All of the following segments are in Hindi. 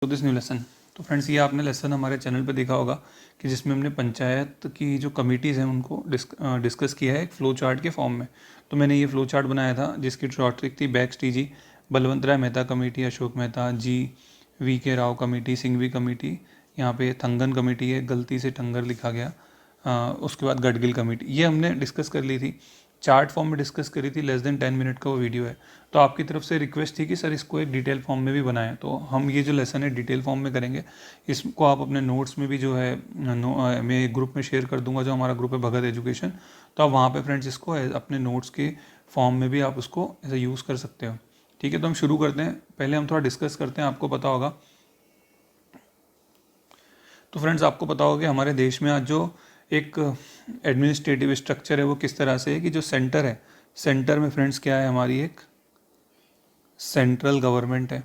To this new lesson. तो फ्रेंड्स, ये आपने लेसन हमारे चैनल पे देखा होगा कि जिसमें हमने पंचायत की जो कमिटीज़ हैं उनको डिस्कस किया है एक फ्लो चार्ट के फॉर्म में। तो मैंने ये फ्लो चार्ट बनाया था जिसकी शॉर्ट ट्रिक थी बैक्स टी जी, Balwant Rai Mehta committee, Ashok Mehta ji, V Rao committee, Singhvi committee, यहाँ पे थंगन कमेटी है, गलती से टंगर लिखा गया, उसके बाद गडगिल कमेटी, ये हमने डिस्कस कर ली थी, चार्ट फॉर्म में डिस्कस करी थी। लेस देन 10 मिनट का वो वीडियो है। तो आपकी तरफ से रिक्वेस्ट थी कि सर इसको एक डिटेल फॉर्म में भी बनाएं, तो हम ये जो लेसन है डिटेल फॉर्म में करेंगे। इसको आप अपने नोट्स में भी जो है मैं एक ग्रुप में शेयर कर दूंगा, जो हमारा ग्रुप है भगत एजुकेशन। तो आप वहाँ पे फ्रेंड्स इसको अपने नोट्स के फॉर्म में भी आप उसको ऐसे यूज़ कर सकते हो। ठीक है, तो हम शुरू करते हैं। पहले हम थोड़ा डिस्कस करते हैं। आपको पता होगा, तो फ्रेंड्स आपको पता होगा कि हमारे देश में आज जो एक एडमिनिस्ट्रेटिव स्ट्रक्चर है वो किस तरह से है कि जो सेंटर है, सेंटर में फ्रेंड्स क्या है, हमारी एक सेंट्रल गवर्नमेंट है।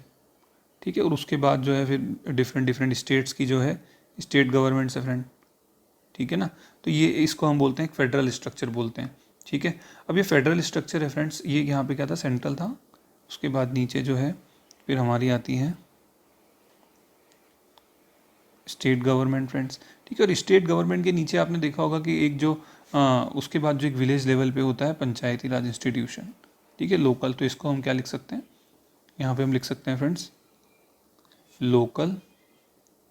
ठीक है, और उसके बाद जो है फिर डिफरेंट डिफरेंट स्टेट्स की जो है स्टेट गवर्नमेंट्स है फ्रेंड। ठीक है ना, तो ये इसको हम बोलते हैं एक फेडरल स्ट्रक्चर बोलते हैं। ठीक है, अब ये फेडरल स्ट्रक्चर है फ्रेंड्स, ये यहाँ पे क्या था, सेंट्रल था। उसके बाद नीचे जो है फिर हमारी आती है स्टेट गवर्नमेंट फ्रेंड्स। ठीक है, और स्टेट गवर्नमेंट के नीचे आपने देखा होगा कि एक जो उसके बाद जो एक विलेज लेवल पे होता है पंचायती राज इंस्टीट्यूशन। ठीक है, लोकल, तो इसको हम क्या लिख सकते हैं, यहाँ पे हम लिख सकते हैं फ्रेंड्स लोकल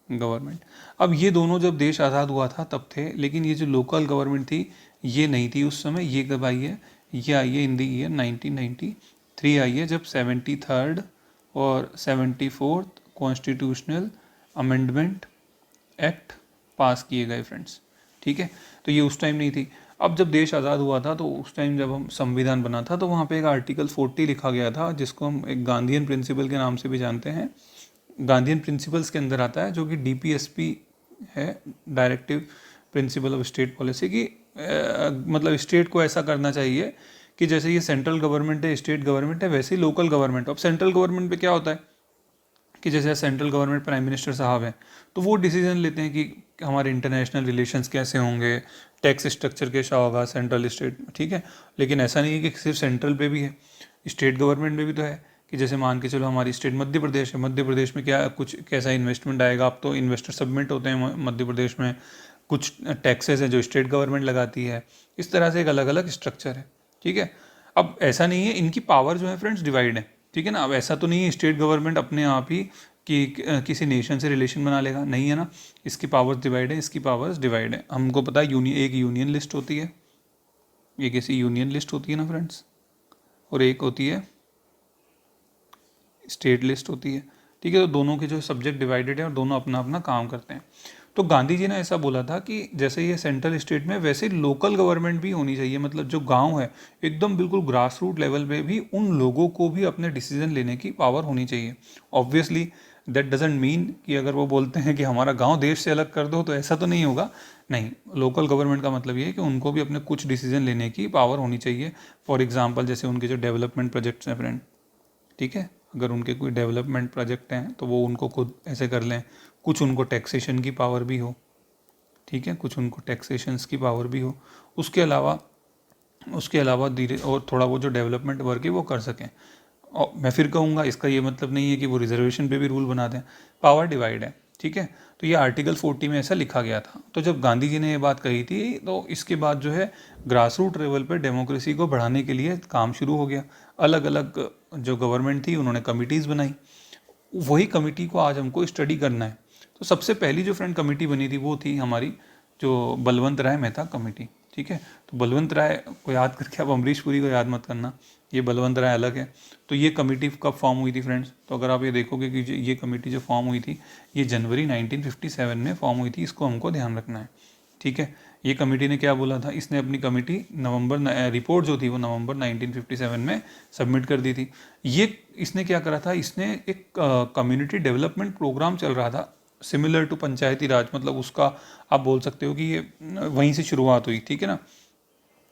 गवर्नमेंट। अब ये दोनों जब देश आज़ाद हुआ था तब थे, लेकिन ये जो लोकल गवर्नमेंट थी ये नहीं थी उस समय। ये कब आई है, ये आई है इन दी ईयर 1993 आई है, जब 73rd और 74th कॉन्स्टिट्यूशनल अमेंडमेंट एक्ट पास किए गए फ्रेंड्स। ठीक है, तो ये उस टाइम नहीं थी। अब जब देश आज़ाद हुआ था तो उस टाइम जब हम संविधान बना था तो वहाँ पे एक आर्टिकल 40 लिखा गया था, जिसको हम एक गांधीयन प्रिंसिपल के नाम से भी जानते हैं। गांधीयन प्रिंसिपल्स के अंदर आता है, जो कि DPSP है, directive principle of state policy की। मतलब स्टेट को ऐसा करना चाहिए कि जैसे ये सेंट्रल गवर्नमेंट है, स्टेट गवर्नमेंट है, वैसे ही लोकल गवर्नमेंट। अब सेंट्रल गवर्नमेंट पे क्या होता है कि जैसे सेंट्रल गवर्नमेंट प्राइम मिनिस्टर साहब हैं, तो वो डिसीजन लेते हैं कि हमारे इंटरनेशनल रिलेशंस कैसे होंगे, टैक्स स्ट्रक्चर कैसा होगा सेंट्रल स्टेट। ठीक है, लेकिन ऐसा नहीं है कि सिर्फ सेंट्रल पे भी है, स्टेट गवर्नमेंट में भी तो है। कि जैसे मान के चलो हमारी स्टेट मध्य प्रदेश है, मध्य प्रदेश में क्या कुछ कैसा इन्वेस्टमेंट आएगा। अब तो इन्वेस्टर सबमिट होते हैं मध्य प्रदेश में, कुछ टैक्सेस हैं जो स्टेट गवर्नमेंट लगाती है। इस तरह से एक अलग अलग स्ट्रक्चर है। ठीक है, अब ऐसा नहीं है, इनकी पावर जो है फ्रेंड्स डिवाइड है। ठीक है ना, अब ऐसा तो नहीं है स्टेट गवर्नमेंट अपने आप ही कि किसी नेशन से रिलेशन बना लेगा, नहीं है ना। इसकी पावर्स डिवाइड है, इसकी पावर्स डिवाइड है। हमको पता है एक यूनियन लिस्ट होती है, ये किसी यूनियन लिस्ट होती है ना फ्रेंड्स, और एक होती है स्टेट लिस्ट होती है। ठीक है, तो दोनों के जो सब्जेक्ट डिवाइडेड है और दोनों अपना अपना काम करते हैं। तो गांधी जी ने ऐसा बोला था कि जैसे ये सेंट्रल स्टेट में, वैसे लोकल गवर्नमेंट भी होनी चाहिए। मतलब जो गांव है एकदम बिल्कुल ग्रास रूट लेवल पे भी उन लोगों को भी अपने डिसीजन लेने की पावर होनी चाहिए। ऑब्वियसली दैट डजेंट मीन कि अगर वो बोलते हैं कि हमारा गांव देश से अलग कर दो, तो ऐसा तो नहीं होगा। नहीं, लोकल गवर्नमेंट का मतलब ये है कि उनको भी अपने कुछ डिसीजन लेने की पावर होनी चाहिए। फॉर एग्जाम्पल जैसे उनके जो डेवलपमेंट प्रोजेक्ट्स हैं फ्रेंड, ठीक है, अगर उनके कोई डेवलपमेंट प्रोजेक्ट हैं तो वो उनको खुद ऐसे कर लें। कुछ उनको टैक्सेशन की पावर भी हो। ठीक है, कुछ उनको टैक्सेशंस की पावर भी हो। उसके अलावा धीरे और थोड़ा वो जो डेवलपमेंट वर्क है वो कर सकें। और मैं फिर कहूँगा, इसका ये मतलब नहीं है कि वो रिजर्वेशन पे भी रूल बना दें। पावर डिवाइड है। ठीक है, तो ये आर्टिकल 40 में ऐसा लिखा गया था। तो जब गांधी जी ने ये बात कही थी तो इसके बाद जो है ग्रास रूट लेवल पर डेमोक्रेसी को बढ़ाने के लिए काम शुरू हो गया। अलग अलग जो गवर्नमेंट थी उन्होंने कमिटीज़ बनाई। वही कमेटी को आज हमको स्टडी करना है। तो सबसे पहली जो फ्रेंड कमेटी बनी थी वो थी हमारी जो बलवंत राय मेहता कमेटी। ठीक है, तो बलवंत राय को याद करके आप अमरीश पुरी को याद मत करना, ये बलवंत राय अलग है। तो ये कमेटी कब फॉर्म हुई थी फ्रेंड्स, तो अगर आप ये देखोगे कि ये कमेटी जो फॉर्म हुई थी ये जनवरी 1957 में फॉर्म हुई थी। इसको हमको ध्यान रखना है। ठीक है, ये कमेटी ने क्या बोला था, इसने अपनी कमेटी रिपोर्ट जो थी वो नवंबर 1957 में सबमिट कर दी थी। ये इसने क्या करा था, इसने एक कम्युनिटी डेवलपमेंट प्रोग्राम चल रहा था सिमिलर टू पंचायती राज। मतलब उसका आप बोल सकते हो कि ये वहीं से शुरुआत हुई। ठीक है ना,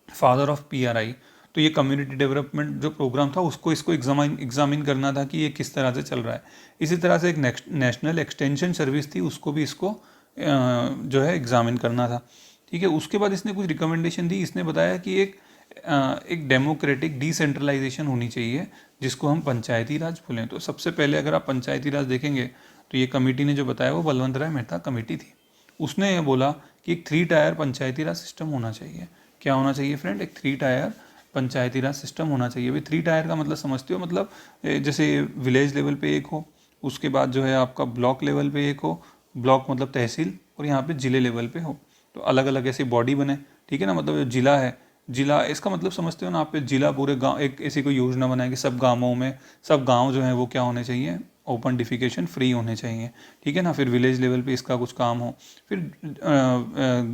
फादर ऑफ PRI। तो ये कम्युनिटी डेवलपमेंट जो प्रोग्राम था उसको इसको एग्जामिन करना था कि ये किस तरह से चल रहा है। इसी तरह से एक नेशनल एक्सटेंशन सर्विस थी, उसको भी इसको जो है एग्जामिन करना था। ठीक है, उसके बाद इसने कुछ रिकमेंडेशन दी। इसने बताया कि एक डेमोक्रेटिक डिसेंट्रलाइजेशन होनी चाहिए, जिसको हम पंचायती राज बोलें। तो सबसे पहले अगर आप पंचायती राज देखेंगे तो ये कमेटी ने जो बताया वो बलवंत राय मेहता कमेटी थी। उसने ये बोला कि एक 3 टायर पंचायती राज सिस्टम होना चाहिए। क्या होना चाहिए फ्रेंड? एक 3 टायर पंचायती राज सिस्टम होना चाहिए। भाई 3 टायर का मतलब समझते हो, मतलब जैसे विलेज लेवल पे एक हो, उसके बाद जो है आपका ब्लॉक लेवल पे एक हो, ब्लॉक मतलब तहसील, और यहाँ पे जिले लेवल पे हो, तो अलग अलग ऐसी बॉडी बने, ठीक है ना। मतलब जो जिला है, जिला इसका मतलब समझते हो ना आप, जिला पूरे गांव, एक ऐसी कोई योजना बनाए कि सब गांवों में, सब गांव जो है वो क्या होने चाहिए, ओपन डिफिकेशन फ्री होने चाहिए, ठीक है ना। फिर विलेज लेवल पे इसका कुछ काम हो, फिर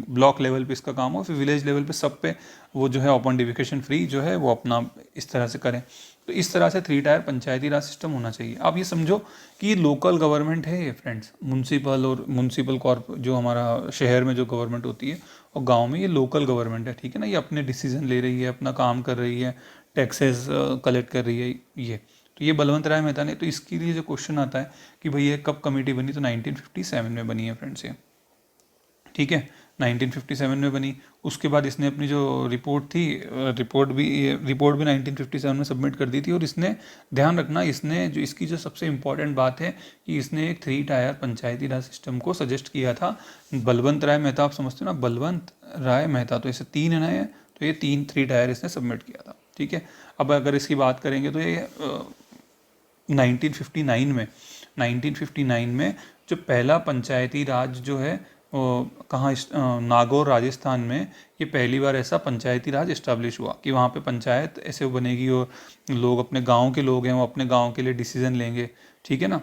ब्लॉक लेवल पे इसका काम हो, फिर विलेज लेवल पे सब पे वो जो है ओपन डिफिकेशन फ्री जो है वो अपना इस तरह से करें। तो इस तरह से 3 टायर पंचायती राज सिस्टम होना चाहिए। आप ये समझो कि ये लोकल गवर्नमेंट है ये फ्रेंड्स, म्यूनसिपल और म्यूनसिपल कॉर्प जो हमारा शहर में जो गवर्नमेंट होती है, और गांव में ये लोकल गवर्नमेंट है, ठीक है ना। ये अपने डिसीजन ले रही है, अपना काम कर रही है, टैक्सेस कलेक्ट कर रही है ये। तो ये बलवंत राय मेहता ने, तो इसके लिए जो क्वेश्चन आता है कि भाई ये कब कमेटी बनी, तो 1957 में बनी है फ्रेंड्स ये, ठीक है, 1957 में बनी। उसके बाद इसने अपनी जो रिपोर्ट थी, रिपोर्ट भी 1957 में सबमिट कर दी थी। और इसने ध्यान रखना, इसने जो इसकी जो सबसे इम्पॉर्टेंट बात है कि इसने एक 3 टायर पंचायती राज सिस्टम को सजेस्ट किया था। बलवंत राय मेहता, आप समझते हो ना, बलवंत राय मेहता, तो इसे 3 है ना ये, तो ये 3 टायर इसने सबमिट किया था, ठीक है। अब अगर इसकी बात करेंगे तो ये 1959 में जो पहला पंचायती राज जो है कहाँ, नागौर राजस्थान में, ये पहली बार ऐसा पंचायती राज इस्टेब्लिश हुआ कि वहाँ पे पंचायत ऐसे बनेगी और लोग, अपने गांव के लोग हैं, वो अपने गांव के लिए डिसीजन लेंगे, ठीक है ना।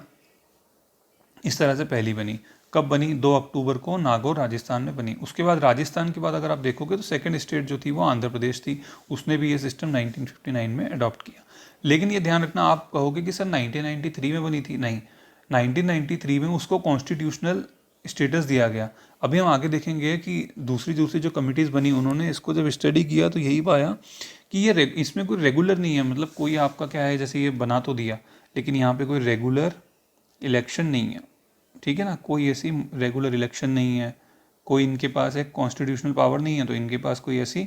इस तरह से पहली बनी। कब बनी? 2 अक्टूबर को नागौर राजस्थान में बनी। उसके बाद राजस्थान के बाद अगर आप देखोगे तो सेकंड स्टेट जो थी वो आंध्र प्रदेश थी, उसने भी ये सिस्टम 1959 में अडॉप्ट किया। लेकिन ये ध्यान रखना, आप कहोगे कि सर 1993 में बनी थी, नहीं, 1993 में उसको कॉन्स्टिट्यूशनल स्टेटस दिया गया। अभी हम आगे देखेंगे कि दूसरी जो कमिटीज़ बनी, उन्होंने इसको जब स्टडी किया तो यही पाया कि ये इसमें कोई रेगुलर नहीं है, मतलब कोई आपका क्या है, जैसे ये बना तो दिया लेकिन यहाँ पे कोई रेगुलर इलेक्शन नहीं है, ठीक है ना। कोई ऐसी रेगुलर इलेक्शन नहीं है, कोई इनके पास एक कॉन्स्टिट्यूशनल पावर नहीं है, तो इनके पास कोई ऐसी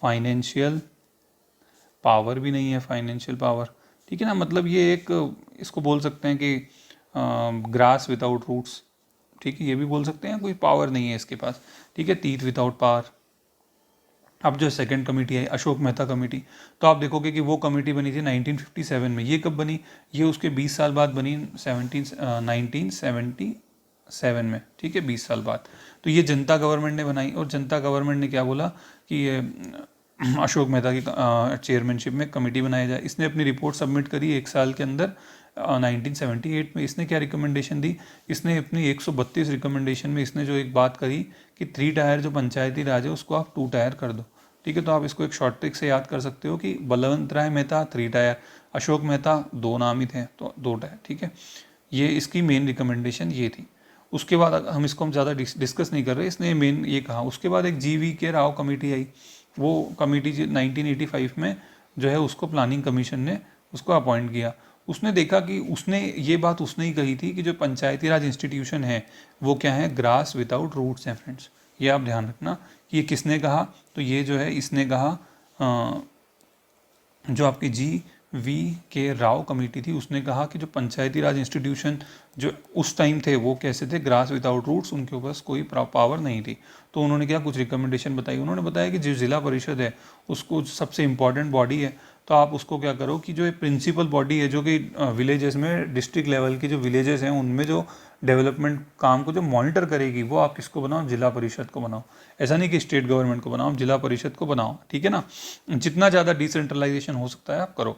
फाइनेंशियल पावर भी नहीं है, फाइनेंशियल पावर, ठीक है ना। मतलब ये एक, इसको बोल सकते हैं कि ग्रास विदाउट रूट्स, ठीक है, ये भी बोल सकते हैं, कोई पावर नहीं है इसके पास, ठीक है, टीथ विदाउट पावर। अब जो सेकंड कमेटी है अशोक मेहता कमेटी, तो आप देखोगे कि वो कमेटी बनी थी 1957 में। ये कब बनी? ये उसके 20 साल बाद बनी, 1977 में, ठीक है, 20 साल बाद। तो ये जनता गवर्नमेंट ने बनाई, और जनता गवर्नमेंट ने क्या बोला कि ये अशोक मेहता की चेयरमैनशिप में कमेटी बनाया जाए। इसने अपनी रिपोर्ट सबमिट करी 1 साल के अंदर, 1978 में। इसने क्या रिकमेंडेशन दी? इसने अपनी 132 रिकमेंडेशन में इसने जो एक बात करी कि 3 टायर जो पंचायती राज है उसको आप 2 टायर कर दो, ठीक है। तो आप इसको एक शॉर्ट ट्रिक से याद कर सकते हो कि बलवंत राय मेहता 3 टायर, अशोक मेहता 2 नाम ही थे तो 2 टायर, ठीक है। ये इसकी मेन रिकमेंडेशन ये थी। उसके बाद हम इसको हम ज़्यादा डिस्कस नहीं कर रहे, इसने मेन ये कहा। उसके बाद एक GV के राव कमेटी आई, वो कमेटी 1985 में जो है उसको प्लानिंग कमीशन ने उसको अपॉइंट किया। उसने देखा कि उसने ये बात उसने ही कही थी कि जो पंचायती राज इंस्टीट्यूशन है वो क्या है, ग्रास विदाउट रूट्स हैं फ्रेंड्स। ये आप ध्यान रखना कि ये किसने कहा, तो ये जो है इसने कहा, जो आपकी GV के राव कमेटी थी, उसने कहा कि जो पंचायती राज इंस्टीट्यूशन जो उस टाइम थे वो कैसे थे, ग्रास विदाउट रूट्स, उनके पास कोई पावर नहीं थी। तो उन्होंने क्या कुछ रिकमेंडेशन बताई। उन्होंने बताया कि जो जिला परिषद है उसको सबसे इम्पॉर्टेंट बॉडी है, तो आप उसको क्या करो कि जो प्रिंसिपल बॉडी है जो कि विलेजेस में, डिस्ट्रिक्ट लेवल की जो विलेजेस हैं उनमें जो डेवलपमेंट काम को जो मॉनिटर करेगी, वो आप किसको बनाओ, जिला परिषद को बनाओ। ऐसा नहीं कि स्टेट गवर्नमेंट को बनाओ, जिला परिषद को बनाओ, ठीक है ना। जितना ज़्यादा डिसेंट्रलाइजेशन हो सकता है आप करो।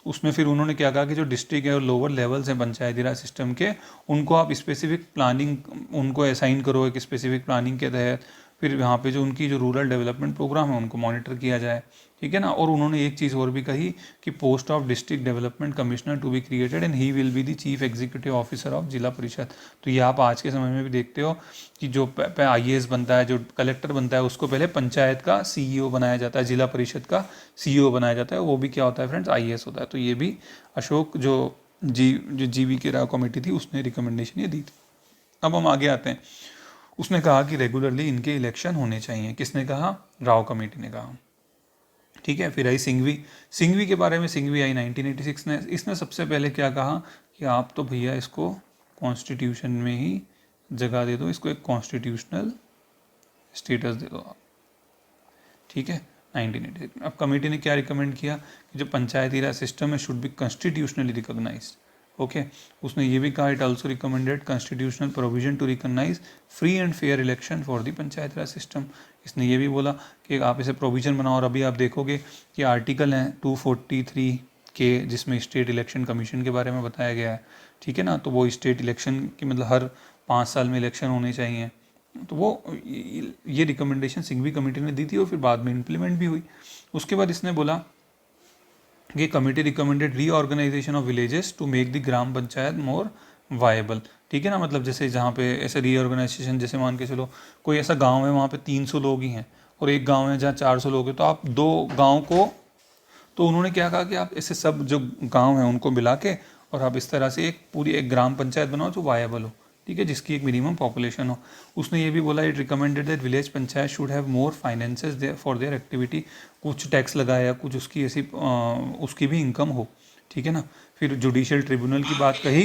उसमें फिर उन्होंने क्या कहा कि जो डिस्ट्रिक्ट है और लोअर लेवल्स हैं पंचायती राज सिस्टम के, उनको आप स्पेसिफिक प्लानिंग उनको असाइन करो एक स्पेसिफिक प्लानिंग के तहत। फिर यहाँ पे जो उनकी जो रूरल डेवलपमेंट प्रोग्राम है उनको मॉनिटर किया जाए, ठीक है ना। और उन्होंने एक चीज़ और भी कही कि post of district development commissioner to be created and he will be the chief executive officer of Zila Parishad. तो ये आप आज के समय में भी देखते हो कि जो IAS बनता है, जो कलेक्टर बनता है, उसको पहले पंचायत का CEO बनाया जाता है, जिला परिषद का CEO बनाया जाता है, वो भी क्या होता है फ्रेंड्स, IAS होता है। तो ये भी अशोक जो GV के राव कमेटी थी उसने रिकमेंडेशन ये दी थी। अब हम आगे आते हैं। उसने कहा कि रेगुलरली इनके इलेक्शन होने चाहिए। किसने कहा? राव कमेटी ने कहा, ठीक है। फिर आई सिंघवी के बारे में, सिंघवी आई 1986 ने। इसने सबसे पहले क्या कहा कि आप तो भैया इसको कॉन्स्टिट्यूशन में ही जगह दे दो, इसको एक कॉन्स्टिट्यूशनल स्टेटस दे दो आप, ठीक है। 1986 अब कमेटी ने क्या रिकमेंड किया कि जो पंचायती राज सिस्टम है should be constitutionally recognised, okay. उसने ये भी कहा it also recommended constitutional provision to recognise free and fair election for the Panchayati Raj system. इसने ये भी बोला कि आप इसे प्रोविजन बनाओ, और अभी आप देखोगे कि आर्टिकल हैं 243 के जिसमें स्टेट इलेक्शन कमीशन के बारे में बताया गया है, ठीक है ना। तो वो स्टेट इलेक्शन की मतलब हर 5 साल में इलेक्शन होने चाहिए, तो वो ये रिकमेंडेशन सिंघवी कमेटी ने दी थी और फिर बाद में इम्प्लीमेंट भी हुई। उसके बाद इसने बोला कि committee recommended reorganisation of villages to make the gram panchayat more viable, ठीक है ना। मतलब जैसे जहाँ पे ऐसे रीऑर्गेनाइजेशन, जैसे मान के चलो कोई ऐसा गांव है वहाँ पे 300 लोग ही हैं और एक गांव है जहाँ 400 लोग हैं, तो आप 2 गाँव को, तो उन्होंने क्या कहा कि आप ऐसे सब जो गाँव हैं उनको मिला के और आप इस तरह से एक ग्राम पंचायत बनाओ जो वायबल हो, ठीक है, जिसकी एक मिनिमम पॉपुलेशन हो। उसने ये भी बोला it recommended that village panchayat should have more finances for their activity, कुछ टैक्स लगाया, कुछ उसकी ऐसी उसकी भी इनकम हो, ठीक है ना। फिर जुडिशियल ट्रिब्यूनल की बात कही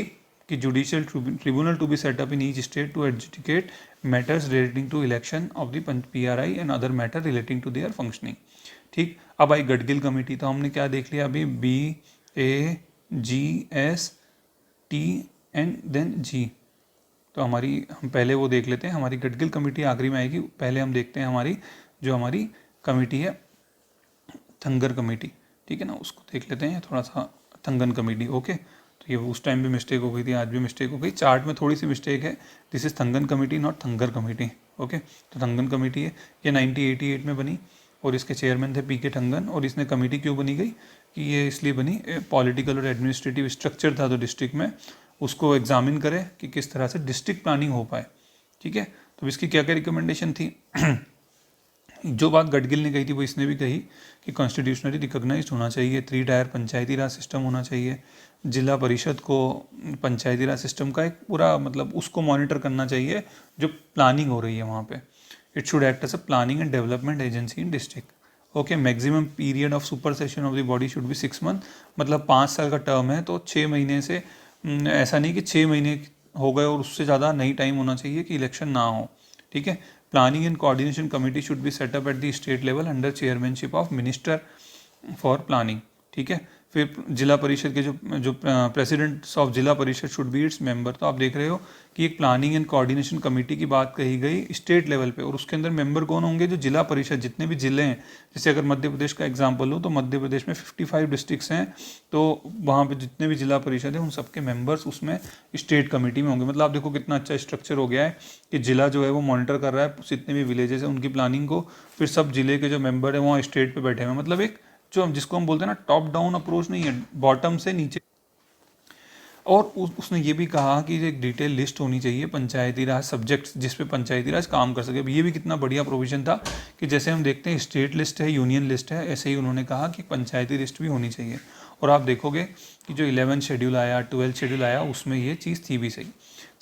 कि judicial tribunal to be set up in each state to adjudicate matters relating to election of the PRI and other matter relating to their functioning, ठीक। अब आई गडगिल कमेटी, तो हमने क्या देख लिया अभी, BAGST एंड देन G। तो हम पहले वो देख लेते हैं, हमारी गडगिल कमेटी आखिरी में आएगी, पहले हम देखते हैं हमारी कमेटी है थंगर कमेटी, ठीक है ना, उसको देख लेते हैं थोड़ा सा। Thangan committee, okay. तो ये उस टाइम भी मिस्टेक हो गई थी, आज भी मिस्टेक हो गई, चार्ट में थोड़ी सी मिस्टेक है, this is Thungon committee not Thungar committee, okay. तो थंगन कमेटी है, ये 1988 में बनी और इसके चेयरमैन थे PK थंगन। और इसने कमेटी क्यों बनी गई कि ये इसलिए बनी, पॉलिटिकल और एडमिनिस्ट्रेटिव स्ट्रक्चर था तो डिस्ट्रिक्ट में उसको एग्जामिन करे कि किस तरह से डिस्ट्रिक्ट प्लानिंग हो पाए, ठीक है। तो इसकी क्या क्या रिकमेंडेशन थी जो बात गडगिल ने कही थी वो इसने भी कही कि कॉन्स्टिट्यूशनली रिकॉग्नाइज्ड होना चाहिए, 3 टायर पंचायती राज सिस्टम होना चाहिए, जिला परिषद को पंचायती राज सिस्टम का एक पूरा मतलब उसको मॉनिटर करना चाहिए जो प्लानिंग हो रही है वहाँ पे। It should act as a planning and development agency in district, okay. Maximum period of supersession of the body should be 6 month, मतलब 5 साल का टर्म है तो 6 महीने से ऐसा नहीं कि 6 महीने हो गए और उससे ज़्यादा नहीं टाइम होना चाहिए कि इलेक्शन ना हो, ठीक है। Planning and coordination committee should be setup at the state level under chairmanship of minister for planning, ठीक है। फिर जिला परिषद के जो प्रेसिडेंट्स ऑफ जिला परिषद शुड बी इट्स मेंबर। तो आप देख रहे हो कि एक प्लानिंग एंड कोऑर्डिनेशन कमेटी की बात कही गई स्टेट लेवल पे, और उसके अंदर मेंबर कौन होंगे, जो जिला परिषद जितने भी जिले हैं। जैसे अगर मध्य प्रदेश का एग्जांपल लो तो मध्य प्रदेश में 55 डिस्ट्रिक्ट्स हैं, तो वहाँ पे जितने भी जिला परिषद हैं उन सबके मेंबर्स उसमें स्टेट कमेटी में होंगे। मतलब आप देखो कितना अच्छा स्ट्रक्चर हो गया है कि जिला जो है वो मॉनिटर कर रहा है जितने भी विलेजेस हैं उनकी प्लानिंग को, फिर सब जिले के जो मेंबर है वहाँ स्टेट पर बैठे हुए हैं। मतलब एक जो जिसको हम बोलते हैं ना टॉप डाउन अप्रोच नहीं है, बॉटम से नीचे। और उसने ये भी कहा कि एक डिटेल लिस्ट होनी चाहिए पंचायती राज सब्जेक्ट्स जिस पे पंचायती राज काम कर सके। अब ये भी कितना बढ़िया प्रोविजन था कि जैसे हम देखते हैं स्टेट लिस्ट है, यूनियन लिस्ट है, ऐसे ही उन्होंने कहा कि पंचायती लिस्ट भी होनी चाहिए। और आप देखोगे कि जो 11 शेड्यूल आया, 12 शेड्यूल आया, उसमें ये चीज़ थी भी सही।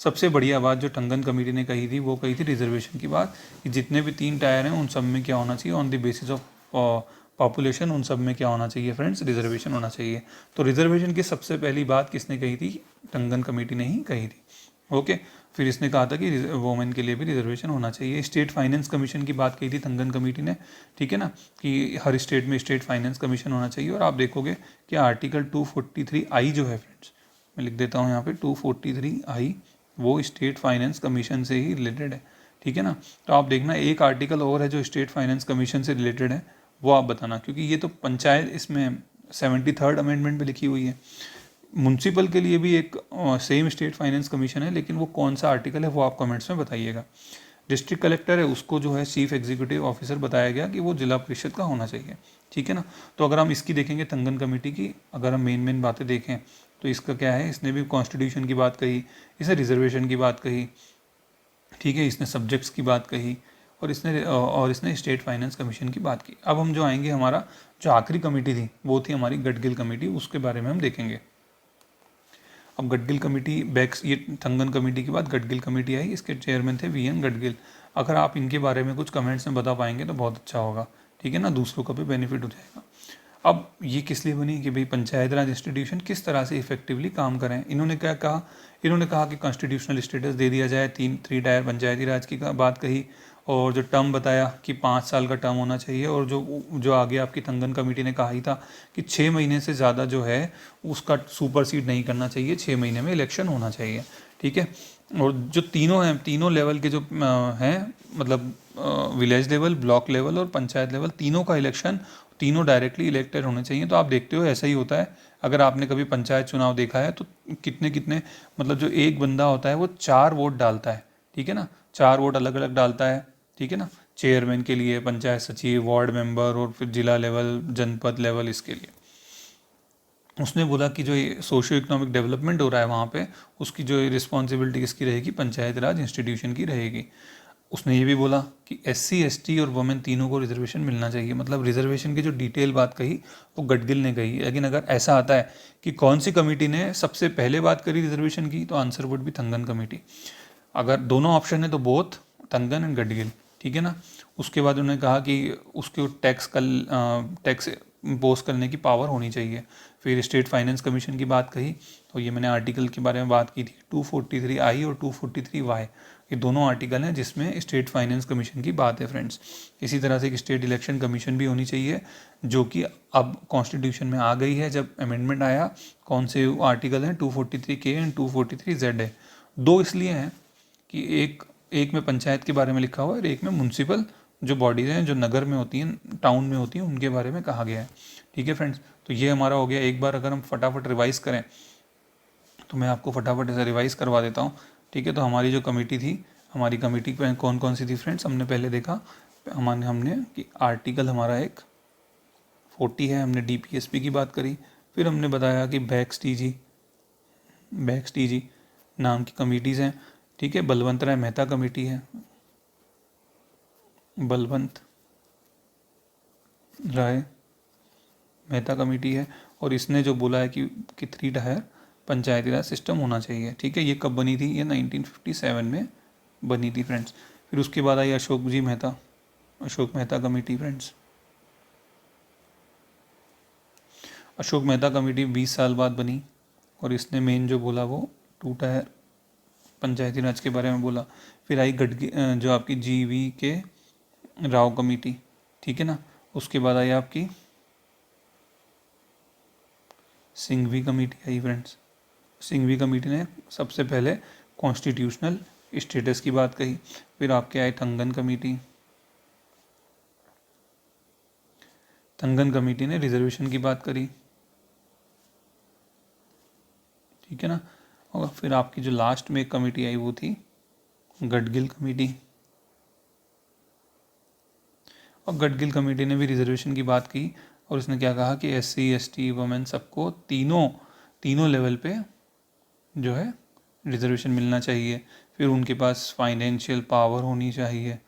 सबसे बढ़िया बात जो टंगन कमेटी ने कही थी वो कही थी रिजर्वेशन की बात, कि जितने भी 3 टायर हैं उन सब में क्या होना चाहिए, on the basis of population उन सब में क्या होना चाहिए फ्रेंड्स, रिजर्वेशन होना चाहिए। तो रिजर्वेशन की सबसे पहली बात किसने कही थी, टंगन कमेटी ने ही कही थी, ओके। फिर इसने कहा था कि वोमेन के लिए भी रिजर्वेशन होना चाहिए। स्टेट फाइनेंस कमीशन की बात कही थी टंगन कमेटी ने, ठीक है ना, कि हर स्टेट में स्टेट फाइनेंस कमीशन होना चाहिए। और आप देखोगे कि आर्टिकल 243I जो है फ्रेंड्स, मैं लिख देता हूँ यहाँ पे 243I, वो स्टेट फाइनेंस कमीशन से ही रिलेटेड है, ठीक है ना। तो आप देखना एक आर्टिकल और है जो स्टेट फाइनेंस कमीशन से रिलेटेड है, वो आप बताना, क्योंकि ये तो पंचायत इसमें 73rd अमेंडमेंट में लिखी हुई है। म्यूनसिपल के लिए भी एक सेम स्टेट फाइनेंस कमीशन है, लेकिन वो कौन सा आर्टिकल है वो आप कमेंट्स में बताइएगा। डिस्ट्रिक्ट कलेक्टर है उसको जो है चीफ एग्जीक्यूटिव ऑफिसर बताया गया कि वो जिला परिषद का होना चाहिए, ठीक है ना। तो अगर हम इसकी देखेंगे टंगन कमेटी की, अगर हम मेन बातें देखें तो इसका क्या है, इसने भी कॉन्स्टिट्यूशन की बात कही, इसने रिजर्वेशन की बात कही, ठीक है, इसने सब्जेक्ट्स की बात कही, और इसने स्टेट फाइनेंस कमीशन की बात की। अब हम जो आएंगे, हमारा जो आखिरी कमेटी थी वो थी हमारी गडगिल कमेटी, उसके बारे में हम देखेंगे। अब गडगिल कमेटी ये टंगन कमेटी के बाद गडगिल कमेटी आई, इसके चेयरमैन थे VN गडगिल। अगर आप इनके बारे में कुछ कमेंट्स में बता पाएंगे तो बहुत अच्छा होगा, ठीक है ना, दूसरों का भी बेनिफिट हो जाएगा। अब ये किस लिए बनी कि भाई पंचायत राज इंस्टीट्यूशन किस तरह से इफेक्टिवली काम करें। इन्होंने क्या कहा, इन्होंने कहा कि कॉन्स्टिट्यूशनल स्टेटस दे दिया जाए, 3 टायर पंचायती राज की बात कही, और जो टर्म बताया कि 5 साल का टर्म होना चाहिए, और जो आगे आपकी तंगन कमेटी ने कहा ही था कि 6 महीने से ज़्यादा जो है उसका सुपरसीड नहीं करना चाहिए, 6 महीने में इलेक्शन होना चाहिए, ठीक है। और जो तीनों हैं, तीनों लेवल के जो हैं, मतलब विलेज लेवल, ब्लॉक लेवल और पंचायत लेवल, तीनों का इलेक्शन, तीनों डायरेक्टली इलेक्टेड होने चाहिए। तो आप देखते हो ऐसा ही होता है, अगर आपने कभी पंचायत चुनाव देखा है तो कितने कितने, मतलब जो एक बंदा होता है वो 4 वोट डालता है, ठीक है ना, 4 वोट अलग अलग डालता है, ठीक है ना, चेयरमैन के लिए, पंचायत सचिव, वार्ड मेंबर, और फिर जिला लेवल, जनपद लेवल, इसके लिए। उसने बोला कि जो ये सोशियो इकोनॉमिक डेवलपमेंट हो रहा है वहाँ पे, उसकी जो रिस्पॉन्सिबिलिटी किसकी रहेगी, पंचायत राज इंस्टीट्यूशन की रहेगी। उसने ये भी बोला कि SC ST और वुमेन तीनों को रिजर्वेशन मिलना चाहिए। मतलब रिजर्वेशन की जो डिटेल बात कही वो गडगिल ने कही। लेकिन अगर ऐसा आता है कि कौन सी कमेटी ने सबसे पहले बात करी रिजर्वेशन की, तो आंसर वुड भी थंगन कमेटी। अगर दोनों ऑप्शन है तो बोथ थंगन एंड गडगिल, ठीक है ना। उसके बाद उन्होंने कहा कि उसके टैक्स इम्पोज करने की पावर होनी चाहिए। फिर स्टेट फाइनेंस कमीशन की बात कही, तो ये मैंने आर्टिकल के बारे में बात की थी, 243I और 243Y, ये दोनों आर्टिकल हैं जिसमें स्टेट फाइनेंस कमीशन की बात है फ्रेंड्स। इसी तरह से एक स्टेट इलेक्शन कमीशन भी होनी चाहिए, जो कि अब कॉन्स्टिट्यूशन में आ गई है जब अमेंडमेंट आया। कौन से आर्टिकल हैं, 243K एंड 243Z है। दो इसलिए हैं कि एक में पंचायत के बारे में लिखा हुआ है और एक में म्यूनसिपल जो बॉडीज़ हैं, जो नगर में होती हैं, टाउन में होती हैं, उनके बारे में कहा गया है, ठीक है फ्रेंड्स। तो ये हमारा हो गया। एक बार अगर हम फटाफट रिवाइज करें तो मैं आपको फटाफट ऐसा रिवाइज करवा देता हूँ, ठीक है। तो हमारी जो कमेटी थी, हमारी कमेटी में कौन कौन सी थी फ्रेंड्स, हमने पहले देखा, हमने कि आर्टिकल हमारा एक 40 है, हमने DPSP की बात करी। फिर हमने बताया कि बैक्स TG नाम की कमेटीज़ हैं, ठीक है। बलवंत राय मेहता कमेटी है, बलवंत राय मेहता कमेटी है, और इसने जो बोला है कि 3 टायर पंचायती राज सिस्टम होना चाहिए, ठीक है। ये कब बनी थी, ये 1957 में बनी थी फ्रेंड्स। फिर उसके बाद आई Ashok Mehta committee friends. Ashok Mehta committee 20 साल बाद बनी, और इसने मेन जो बोला वो 2 टायर पंचायती राज के बारे में बोला। फिर आई जो आपकी GV राव कमेटी, ठीक है ना। उसके बाद आई आपकी सिंघवी कमेटी आई फ्रेंड्स। सिंघवी कमेटी ने सबसे पहले कॉन्स्टिट्यूशनल स्टेटस की बात कही। फिर आपके आए थंगन कमेटी ने रिजर्वेशन की बात करी, ठीक है ना। और फिर आपकी जो लास्ट में एक कमेटी आई वो थी गडगिल कमेटी, और गडगिल कमेटी ने भी रिजर्वेशन की बात की, और इसने क्या कहा कि SC ST वुमेन सबको तीनों लेवल पे जो है रिजर्वेशन मिलना चाहिए। फिर उनके पास फाइनेंशियल पावर होनी चाहिए।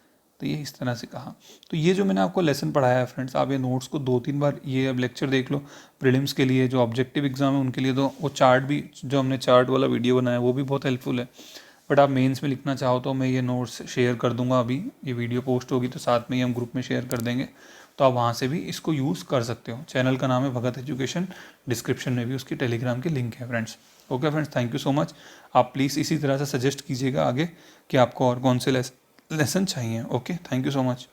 तो ये इस तरह से कहा। तो ये जो मैंने आपको लेसन पढ़ाया है फ्रेंड्स, आप ये नोट्स को 2-3 बार, ये अब लेक्चर देख लो। प्रीलिम्स के लिए जो ऑब्जेक्टिव एग्जाम है उनके लिए तो वो चार्ट भी, जो हमने चार्ट वाला वीडियो बनाया वो भी बहुत हेल्पफुल है। बट आप मेंस में लिखना चाहो तो मैं ये नोट्स शेयर कर दूंगा। अभी ये वीडियो पोस्ट होगी तो साथ में ही हम ग्रुप में शेयर कर देंगे, तो आप वहाँ से भी इसको यूज़ कर सकते हो। चैनल का नाम है भगत एजुकेशन, डिस्क्रिप्शन में भी उसकी टेलीग्राम की लिंक है friends. Okay friends, thank you so much. आप प्लीज़ इसी तरह से सजेस्ट कीजिएगा आगे कि आपको और कौन से लेसन चाहिए। Okay, thank you so much.